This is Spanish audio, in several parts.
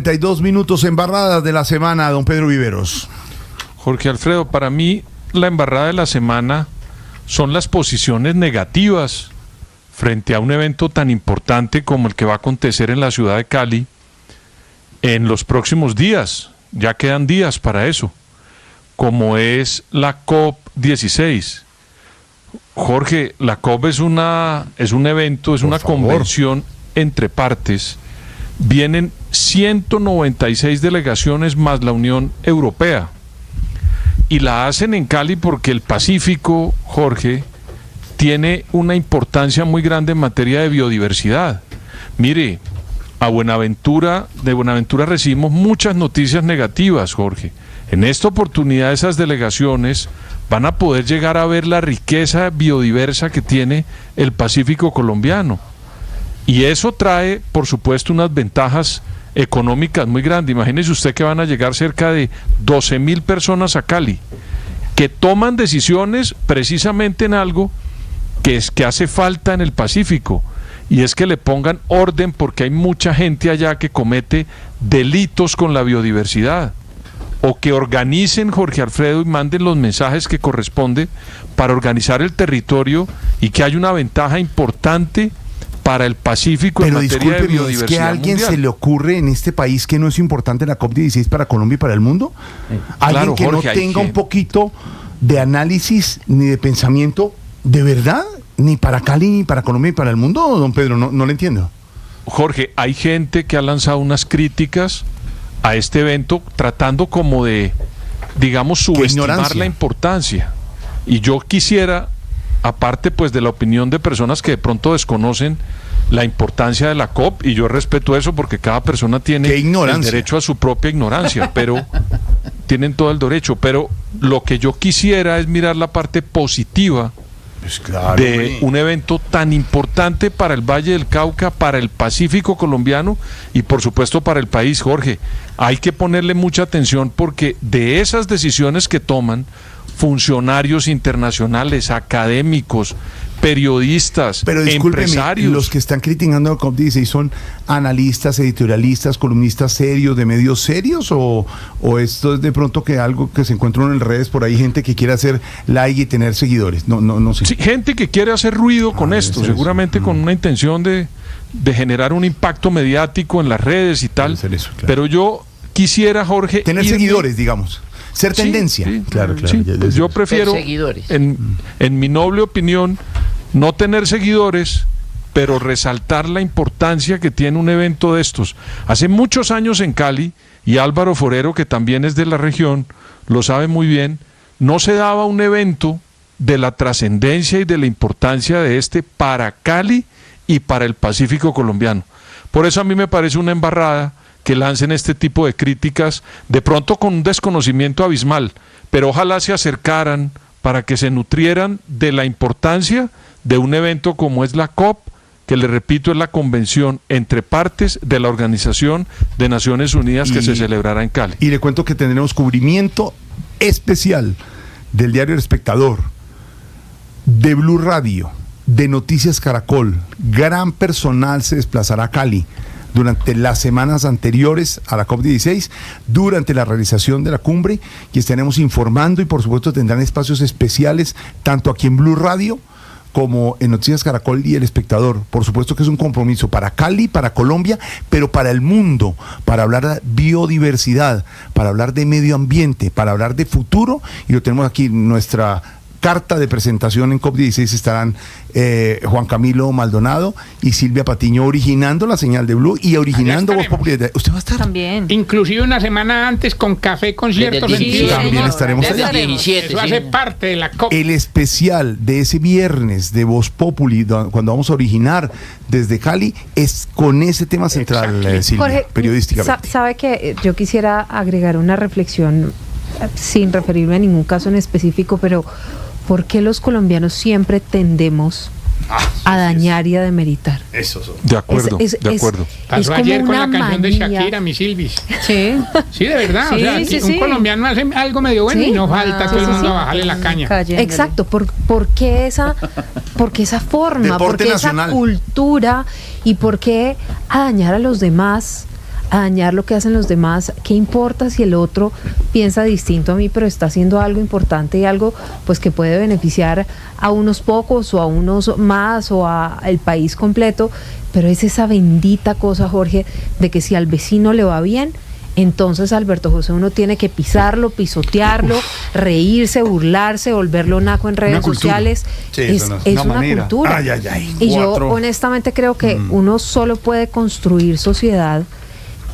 32 minutos embarradas de la semana, don Pedro Viveros. Jorge Alfredo, para mí la embarrada de la semana son las posiciones negativas frente a un evento tan importante como el que va a acontecer en la ciudad de Cali en los próximos días. Ya quedan días para eso, como es la COP16. Jorge, la COP es un evento, es una convención entre partes. Vienen 196 delegaciones más la Unión Europea. Y la hacen en Cali porque el Pacífico, Jorge, tiene una importancia muy grande en materia de biodiversidad. Mire, de Buenaventura recibimos muchas noticias negativas, Jorge. En esta oportunidad esas delegaciones van a poder llegar a ver la riqueza biodiversa que tiene el Pacífico colombiano. Y eso trae, por supuesto, unas ventajas económicas muy grandes. Imagínese usted que van a llegar cerca de 12.000 personas a Cali, que toman decisiones precisamente en algo que hace falta en el Pacífico, y es que le pongan orden, porque hay mucha gente allá que comete delitos con la biodiversidad, o que organicen, Jorge Alfredo, y manden los mensajes que corresponde para organizar el territorio y que haya una ventaja importante para el Pacífico. Pero en materia de biodiversidad. ¿Es que a alguien mundial se le ocurre en este país que no es importante la COP16 para Colombia y para el mundo? ¿Alguien claro, que Jorge, no tenga un poquito de análisis ni de pensamiento de verdad? Ni para Cali, ni para Colombia, ni para el mundo, don Pedro, no le entiendo. Jorge, hay gente que ha lanzado unas críticas a este evento tratando como de, digamos, subestimar la importancia. Y yo quisiera, aparte pues de la opinión de personas que de pronto desconocen la importancia de la COP, y yo respeto eso porque cada persona tiene el derecho a su propia ignorancia, pero tienen todo el derecho, pero lo que yo quisiera es mirar la parte positiva de un evento tan importante para el Valle del Cauca, para el Pacífico colombiano y por supuesto para el país. Jorge, hay que ponerle mucha atención porque de esas decisiones que toman funcionarios internacionales, académicos, periodistas, pero empresarios. Los que están criticando la COP16 son analistas, editorialistas, columnistas serios, de medios serios, o esto es de pronto que algo que se encuentra en redes por ahí, gente que quiere hacer like y tener seguidores. No sé. Sí, gente que quiere hacer ruido con esto, seguramente con una intención de generar un impacto mediático en las redes y tal. Eso, claro. Pero yo quisiera, Jorge, tener seguidores, digamos. Ser tendencia. Sí, claro. Sí, yo prefiero, en mi noble opinión, no tener seguidores, pero resaltar la importancia que tiene un evento de estos. Hace muchos años en Cali, y Álvaro Forero, que también es de la región, lo sabe muy bien, no se daba un evento de la trascendencia y de la importancia de este para Cali y para el Pacífico colombiano. Por eso a mí me parece una embarrada que lancen este tipo de críticas, de pronto con un desconocimiento abismal, pero ojalá se acercaran para que se nutrieran de la importancia de un evento como es la COP, que le repito es la convención entre partes de la Organización de Naciones Unidas que se celebrará en Cali. Y le cuento que tendremos cubrimiento especial del diario El Espectador, de Blue Radio, de Noticias Caracol. Gran personal se desplazará a Cali durante las semanas anteriores a la COP16, durante la realización de la cumbre, que estaremos informando y por supuesto tendrán espacios especiales tanto aquí en Blue Radio como en Noticias Caracol y El Espectador. Por supuesto que es un compromiso para Cali, para Colombia, pero para el mundo, para hablar de biodiversidad, para hablar de medio ambiente, para hablar de futuro, y lo tenemos aquí en nuestra carta de presentación. En COP16 estarán Juan Camilo Maldonado y Silvia Patiño originando la señal de Blue y originando Voz Populi. ¿Usted va a estar? También. Inclusive una semana antes con café con cierto sentido. También estaremos allá. Eso hace parte de la COP. El especial de ese viernes de Voz Populi, cuando vamos a originar desde Cali, es con ese tema central, Silvia, Jorge, periodísticamente. Sabe que yo quisiera agregar una reflexión sin referirme a ningún caso en específico, pero ¿por qué los colombianos siempre tendemos a dañar y a demeritar? Eso. De acuerdo, de acuerdo. Pasó ayer con la canción de Shakira, mi Silvis. Sí. Sí, de verdad. Sí, o sea, un colombiano hace algo medio bueno y no falta todo el mundo a bajarle la caña. Exacto. ¿Por qué esa forma? Deporte ¿Por qué nacional, esa cultura? ¿Y por qué a dañar a los demás? a dañar lo que hacen los demás. ¿Qué importa si el otro piensa distinto a mí, pero está haciendo algo importante y algo pues que puede beneficiar a unos pocos o a unos más o a el país completo? Pero es esa bendita cosa, Jorge, de que si al vecino le va bien, entonces, Alberto José, uno tiene que pisarlo, pisotearlo, reírse, burlarse, volverlo naco en redes sociales. Sí, es una cultura. Y yo honestamente creo que uno solo puede construir sociedad,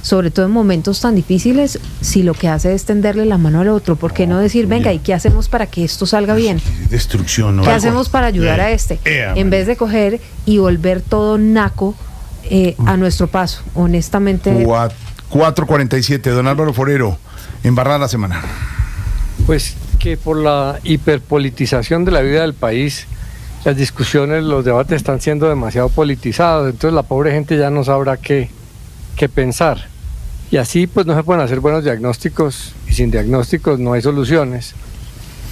sobre todo en momentos tan difíciles, si lo que hace es tenderle la mano al otro. ¿Por qué no decir, venga, ¿y qué hacemos para que esto salga bien? Destrucción, ¿no? ¿Qué hacemos para ayudar a este? En vez de coger y volver todo naco a nuestro paso, honestamente. 4:47, don Álvaro Forero, embarrada la semana. Pues que por la hiperpolitización de la vida del país, las discusiones, los debates están siendo demasiado politizados, entonces la pobre gente ya no sabrá qué pensar. Y así pues no se pueden hacer buenos diagnósticos, y sin diagnósticos no hay soluciones.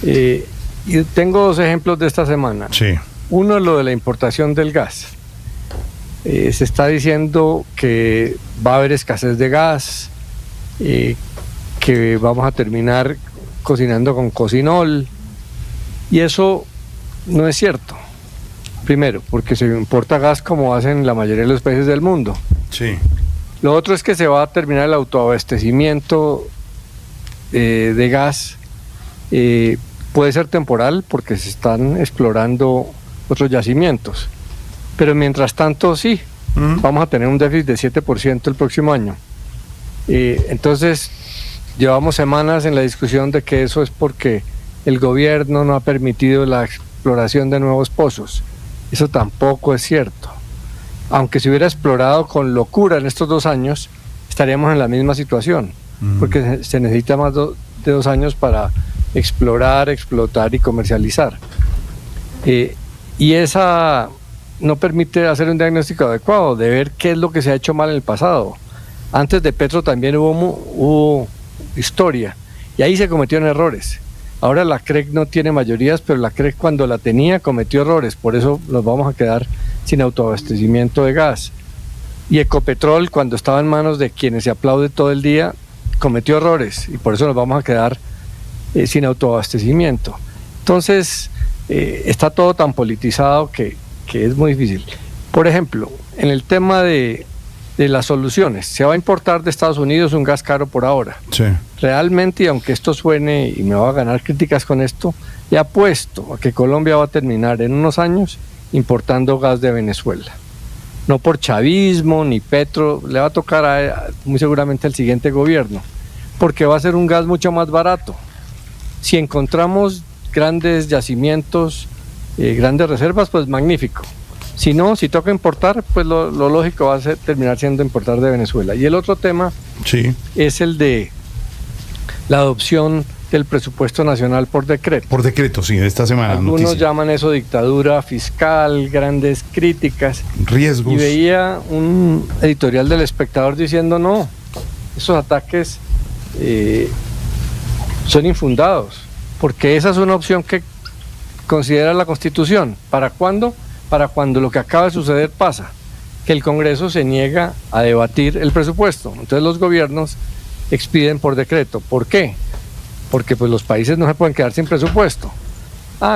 Y tengo 2 ejemplos de esta semana. Sí. Uno es lo de la importación del gas. Se está diciendo que va a haber escasez de gas, que vamos a terminar cocinando con cocinol, y eso no es cierto. Primero, porque se importa gas como hacen la mayoría de los países del mundo. Sí. Lo otro es que se va a terminar el autoabastecimiento de gas. Puede ser temporal porque se están explorando otros yacimientos. Pero mientras tanto, sí, vamos a tener un déficit de 7% el próximo año. Entonces, llevamos semanas en la discusión de que eso es porque el gobierno no ha permitido la exploración de nuevos pozos. Eso tampoco es cierto. Aunque se hubiera explorado con locura en estos 2 años, estaríamos en la misma situación, porque se necesita más de 2 años para explorar, explotar y comercializar. Y esa no permite hacer un diagnóstico adecuado, de ver qué es lo que se ha hecho mal en el pasado. Antes de Petro también hubo historia, y ahí se cometieron errores. Ahora la CREC no tiene mayorías, pero la CREC cuando la tenía cometió errores, por eso nos vamos a quedar sin autoabastecimiento de gas. Y Ecopetrol, cuando estaba en manos de quienes se aplaude todo el día, cometió errores, y por eso nos vamos a quedar sin autoabastecimiento. Entonces, está todo tan politizado que es muy difícil. Por ejemplo, en el tema de las soluciones, se va a importar de Estados Unidos un gas caro por ahora. Sí. Realmente, y aunque esto suene y me va a ganar críticas con esto, he apuesto a que Colombia va a terminar en unos años importando gas de Venezuela. No por chavismo ni Petro, le va a tocar muy seguramente al siguiente gobierno, porque va a ser un gas mucho más barato. Si encontramos grandes yacimientos, grandes reservas, pues magnífico. Si no, si toca importar, pues lo lógico va a terminar siendo importar de Venezuela. Y el otro tema es el de la adopción del presupuesto nacional por decreto. Por decreto, sí, de esta semana. Algunos llaman eso dictadura fiscal, grandes críticas. Riesgos. Y veía un editorial del Espectador diciendo no, esos ataques son infundados, porque esa es una opción que considera la Constitución. ¿Para cuándo? Para cuando lo que acaba de suceder pasa, que el Congreso se niega a debatir el presupuesto. Entonces los gobiernos expiden por decreto. ¿Por qué? Porque pues los países no se pueden quedar sin presupuesto.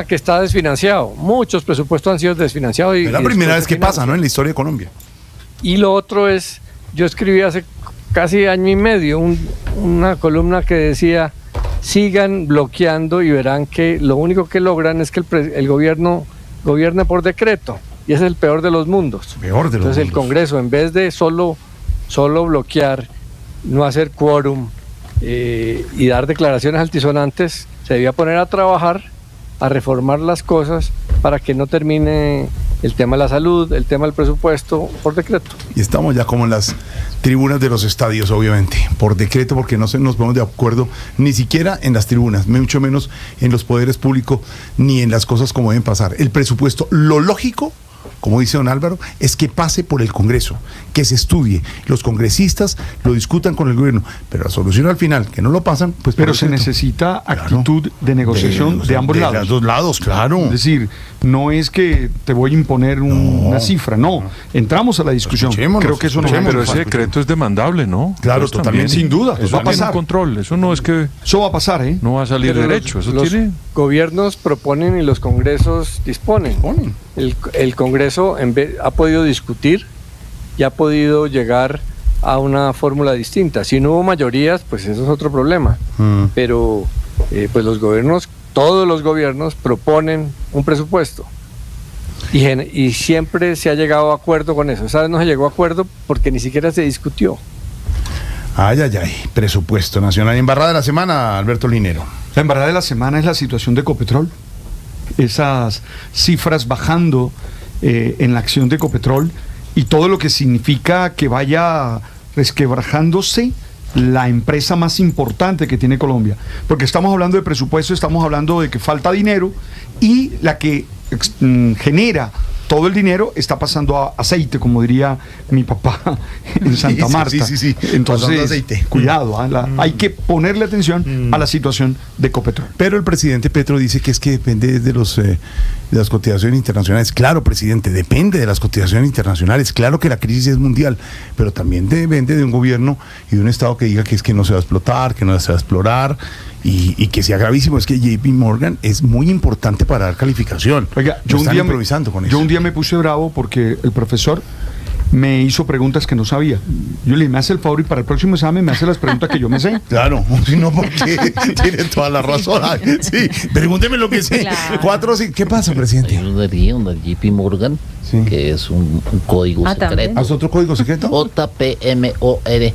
Que está desfinanciado. Muchos presupuestos han sido desfinanciados. Es la primera vez que pasa, ¿no?, en la historia de Colombia. Y lo otro es, yo escribí hace casi año y medio una columna que decía, sigan bloqueando y verán que lo único que logran es que el gobierno gobierna por decreto, y ese es el peor de los mundos. Entonces el Congreso, en vez de solo bloquear, no hacer quórum y dar declaraciones altisonantes, se debía poner a trabajar, a reformar las cosas para que no termine el tema de la salud, el tema del presupuesto por decreto. Y estamos ya como en las tribunas de los estadios, obviamente, por decreto, porque no nos ponemos de acuerdo ni siquiera en las tribunas, mucho menos en los poderes públicos, ni en las cosas como deben pasar. El presupuesto, lo lógico, como dice don Álvaro, es que pase por el Congreso, que se estudie, los congresistas lo discutan con el gobierno, pero la solución al final, que no lo pasan, pues... Pero se necesita actitud de negociación de ambos lados. De los dos lados, claro. Es decir, no es que te voy a imponer una cifra, no. Entramos a la discusión. Creo que eso no va a Pero ese decreto es demandable, ¿no? Claro, totalmente. Sin duda, Eso va a pasar. Un control, eso no es que... Eso va a pasar, ¿eh? No va a salir Pero derecho, eso los tiene... gobiernos proponen y los congresos disponen. El Congreso ha podido discutir y ha podido llegar a una fórmula distinta. Si no hubo mayorías, pues eso es otro problema. Pero pues los gobiernos, todos los gobiernos proponen un presupuesto. Y siempre se ha llegado a acuerdo con eso. Esa vez no se llegó a acuerdo porque ni siquiera se discutió. Ay, presupuesto nacional. Embarrada de la semana, Alberto Linero. La embarrada de la semana es la situación de Ecopetrol. Esas cifras bajando en la acción de Ecopetrol y todo lo que significa que vaya resquebrajándose la empresa más importante que tiene Colombia. Porque estamos hablando de presupuesto, estamos hablando de que falta dinero y la que genera todo el dinero está pasando a aceite, como diría mi papá en Santa Marta. Sí. Entonces, aceite. Cuidado, hay que ponerle atención a la situación de Ecopetrol. Pero el presidente Petro dice que es que depende de las cotizaciones internacionales. Claro, presidente, depende de las cotizaciones internacionales. Claro que la crisis es mundial, pero también depende de un gobierno y de un Estado que diga que es que no se va a explotar, que no se va a explorar y que sea gravísimo. Es que JP Morgan es muy importante para dar calificación. Oiga, yo un día me puse bravo porque el profesor me hizo preguntas que no sabía. Yo le dije, me hace el favor y para el próximo examen me hace las preguntas que yo me sé. Claro, si no, porque tiene toda la razón. Sí, pregúnteme lo que sé. Claro. 4, 5. ¿Qué pasa, presidente? Hay una JP Morgan, que es un código secreto. ¿Haz otro código secreto? JPMORGAN.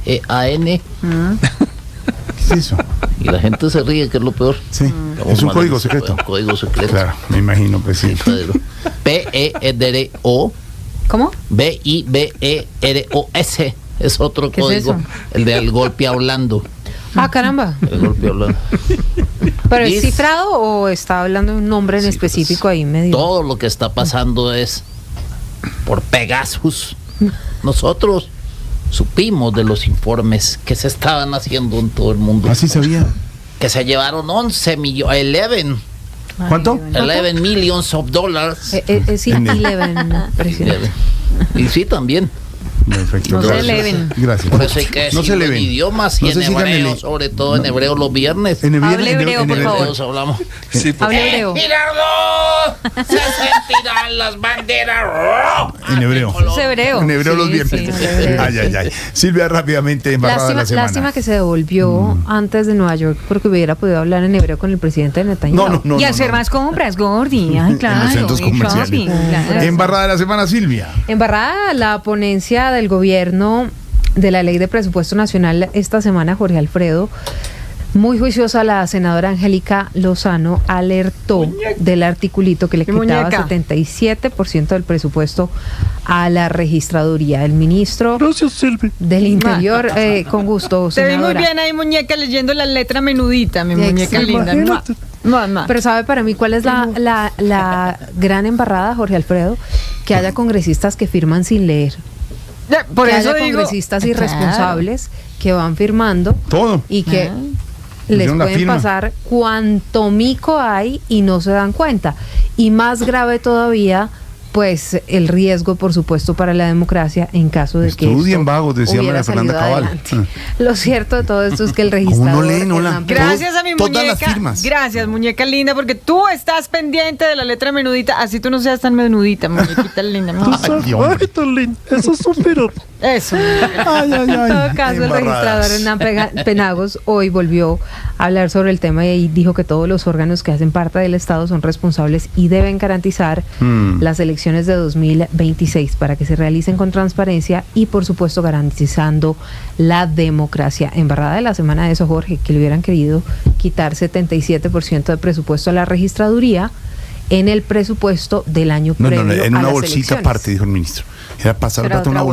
¿Qué es eso? Y la gente se ríe, que es lo peor. Sí, es un código secreto. Un código secreto. Claro, me imagino, presidente. PEDRO. ¿Cómo? BIBEROS. Es otro ¿Qué código. es eso? El del golpe hablando. Ah, caramba. El golpe hablando. ¿Pero es Dice- cifrado o está hablando de un nombre en Sí, específico pues, ahí medio? Todo lo que está pasando es por Pegasus. Nosotros supimos de los informes que se estaban haciendo en todo el mundo. Así sabía. Que se llevaron 11 millones, 11 ¿Cuánto? 11 millions of dollars. Sí, 11, presidente. Y sí, también. Perfecto. No se Gracias. eleven. Gracias. Por eso hay que No se decirlo en eleven. idiomas y No se en sigan hebreo, sobre todo en hebreo los viernes. Hable hebreo, por favor. Todos hablamos. Sí, Hable hebreo. ¡Mirarlo! ¡Se sentirán las banderas! En hebreo. Es hebreo. En hebreo Sí, los viernes. sí, hebreo. Ay. Silvia, rápidamente, embarrada de la semana. Lástima que se devolvió antes de Nueva York porque hubiera podido hablar en hebreo con el presidente de Netanyahu. No. Y hacer más compras, Gordi. Ay, claro. En los centros y comerciales. shopping, claro. Embarrada de la semana, Silvia. Embarrada la ponencia del gobierno de la Ley de Presupuesto Nacional esta semana, Jorge Alfredo. Muy juiciosa la senadora Angélica Lozano alertó del articulito que le Mi quitaba muñeca. 77% del presupuesto a la registraduría. El ministro del Interior, con gusto, Te vi muy senadora. bien ahí, muñeca, leyendo la letra menudita, mi muñeca Exacto. linda. Mamá. Pero ¿sabe para mí cuál es la gran embarrada, Jorge Alfredo? Que haya congresistas que firman sin leer. Por que eso haya digo, congresistas claro. irresponsables que van firmando Todo. y que Ah. les Pusieron la pueden firma. pasar cuanto mico hay y no se dan cuenta. Y más grave todavía, pues el riesgo, por supuesto, para la democracia en caso de que Estudien, esto vagos, decía hubiera María Fernanda salido Cabal. adelante. Lo cierto de todo esto es que el ¿Cómo registrador no leen, hola? Hernán Gracias a mi Todas muñeca. las firmas. Gracias, muñeca linda, porque tú estás pendiente de la letra menudita, así tú no seas tan menudita, muñequita linda. Ay, hombre. Eso. En todo caso, el Embarradas. registrador Hernán Penagos hoy volvió a hablar sobre el tema y dijo que todos los órganos que hacen parte del Estado son responsables y deben garantizar las elecciones de 2026 para que se realicen con transparencia y, por supuesto, garantizando la democracia. Embarrada de la semana de eso, Jorge, que le hubieran querido quitar 77% de presupuesto a la registraduría en el presupuesto del año previo No, en a una las bolsita elecciones. aparte, dijo el ministro. Era pasar Era plata en una otra